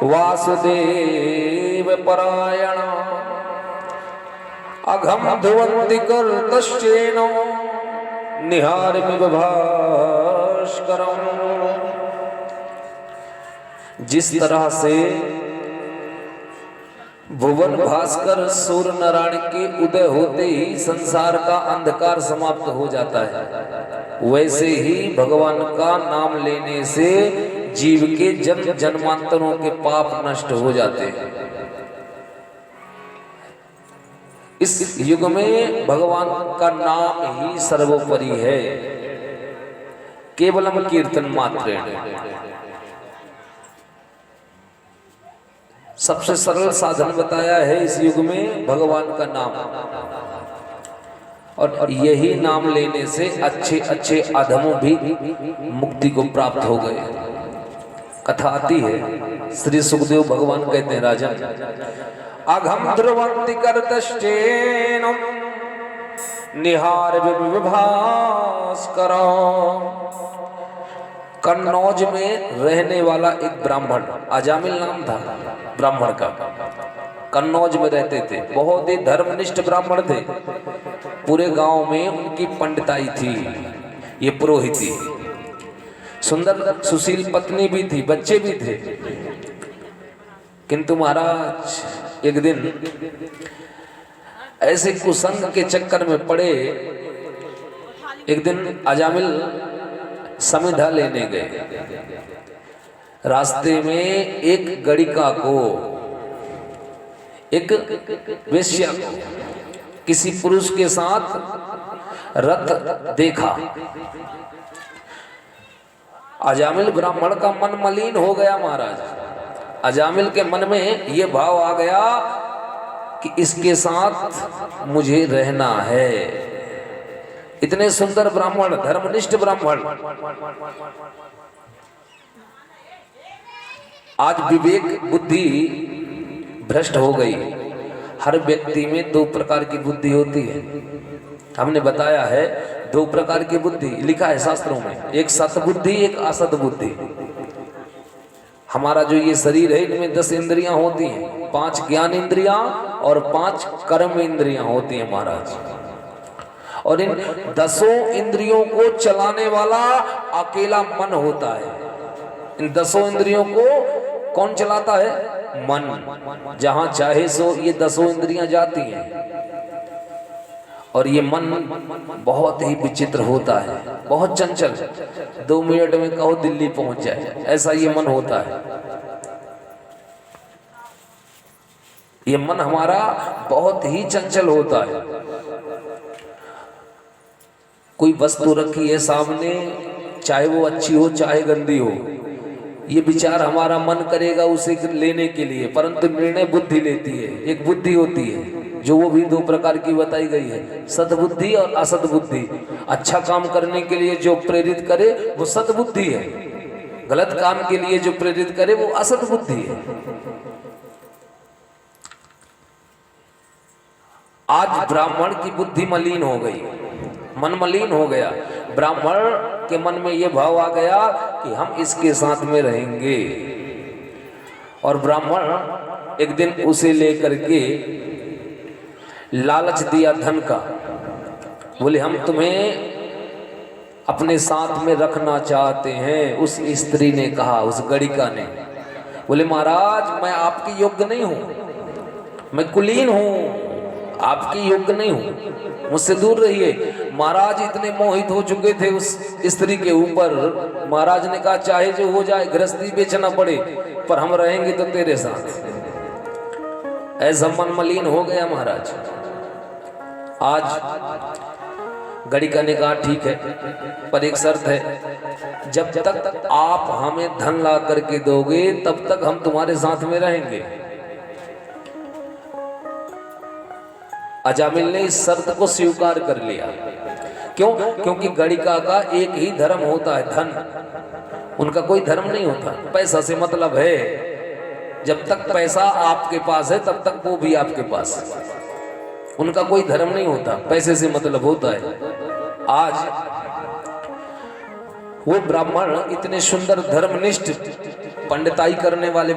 वासुदेव परायण अघम ध्रुवन्ति कर्तश्चेन निहारमिव भास्करम्। जिस तरह से भुवन भास्कर सूर्य नारायण के उदय होते ही संसार का अंधकार समाप्त हो जाता है, वैसे ही भगवान का नाम लेने से जीव के जन्म जन्मांतरों के पाप नष्ट हो जाते हैं। इस युग में भगवान का नाम ही सर्वोपरि है, केवलम कीर्तन मात्रेण। सबसे सरल साधन बताया है इस युग में भगवान का नाम, और यही नाम लेने से अच्छे अच्छे अधमों भी मुक्ति को प्राप्त हो गए। कथा आती है, श्री सुखदेव भगवान कहते हैं, राजन अघम ध्रुवन्ति कर्तश्चेन निहारमिव भास्करम्। कन्नौज में रहने वाला एक ब्राह्मण, अजामिल नाम था ब्राह्मण का, कन्नौज में रहते थे, बहुत ही धर्मनिष्ठ ब्राह्मण थे। पूरे गांव में उनकी पंडिताई थी, ये पुरोहिती। सुंदर सुशील पत्नी भी थी, बच्चे भी थे। किंतु महाराज एक दिन ऐसे कुसंग के चक्कर में पड़े। एक दिन अजामिल समिधा लेने गए। रास्ते में एक गड़िका को, एक वेश्या को किसी पुरुष के साथ रत देखा। अजामिल ब्राह्मण का मन मलिन हो गया महाराज। अजामिल के मन में ये भाव आ गया कि इसके साथ मुझे रहना है। इतने सुंदर ब्राह्मण, धर्मनिष्ठ ब्राह्मण, आज विवेक बुद्धि भ्रष्ट हो गई। हर व्यक्ति में दो प्रकार की बुद्धि होती है। हमने बताया है दो प्रकार की बुद्धि, लिखा है शास्त्रों में, एक सत बुद्धि, एक असत बुद्धि। हमारा जो ये शरीर है, इनमें 10 इंद्रियां होती हैं, 5 ज्ञान इंद्रियां और 5 कर्म इंद्रियां होती हैं महाराज। और इन 10 इंद्रियों को चलाने वाला अकेला मन होता है। इन 10 इंद्रियों को कौन चलाता है? मन। जहां चाहे सो ये 10 इंद्रियां जाती हैं। और ये मन बहुत ही विचित्र होता है, बहुत चंचल। 2 मिनट में कहो दिल्ली पहुंच जाए, ऐसा ये मन होता है। ये मन हमारा बहुत ही चंचल होता है। कोई वस्तु रखी है सामने, चाहे वो अच्छी हो चाहे गंदी हो, ये विचार हमारा मन करेगा उसे लेने के लिए, परंतु निर्णय बुद्धि लेती है। एक बुद्धि होती है जो वो भी 2 प्रकार की बताई गई है, सद्बुद्धि और असद्बुद्धि। अच्छा काम करने के लिए जो प्रेरित करे वो सद्बुद्धि है, गलत काम के लिए जो प्रेरित करे वो असद्बुद्धि है। आज ब्राह्मण की बुद्धि मलिन हो गई, मन मलिन हो गया। ब्राह्मण के मन में ये भाव आ गया कि हम इसके साथ में रहेंगे। और ब्राह्मण एक दिन उसे लेकर के लालच दिया धन का। बोले हम तुम्हें अपने साथ में रखना चाहते हैं। उस स्त्री ने कहा, उस गड़िका ने, बोले महाराज मैं आपकी योग्य नहीं हूं, मैं कुलीन हूं, आपकी योग्य नहीं हूं, मुझसे दूर रहिए। महाराज इतने मोहित हो चुके थे उस स्त्री के ऊपर। महाराज ने कहा चाहे जो हो जाए, गृहस्थी बेचना पड़े, पर हम रहेंगे तो तेरे साथ। ऐसा मन मलिन हो गया महाराज। आज गड़िका ने कहा ठीक है, पर एक शर्त है, जब तक आप हमें धन ला करके दोगे तब तक हम तुम्हारे साथ में रहेंगे। अजामिल ने इस शर्त को स्वीकार कर लिया। क्यों? क्योंकि गड़िका का एक ही धर्म होता है, धन। उनका कोई धर्म नहीं होता, पैसा से मतलब है। जब तक पैसा आपके पास है तब तक वो भी आपके पास। उनका कोई धर्म नहीं होता, पैसे से मतलब होता है। आज वो ब्राह्मण इतने सुंदर धर्मनिष्ठ पंडिताई करने वाले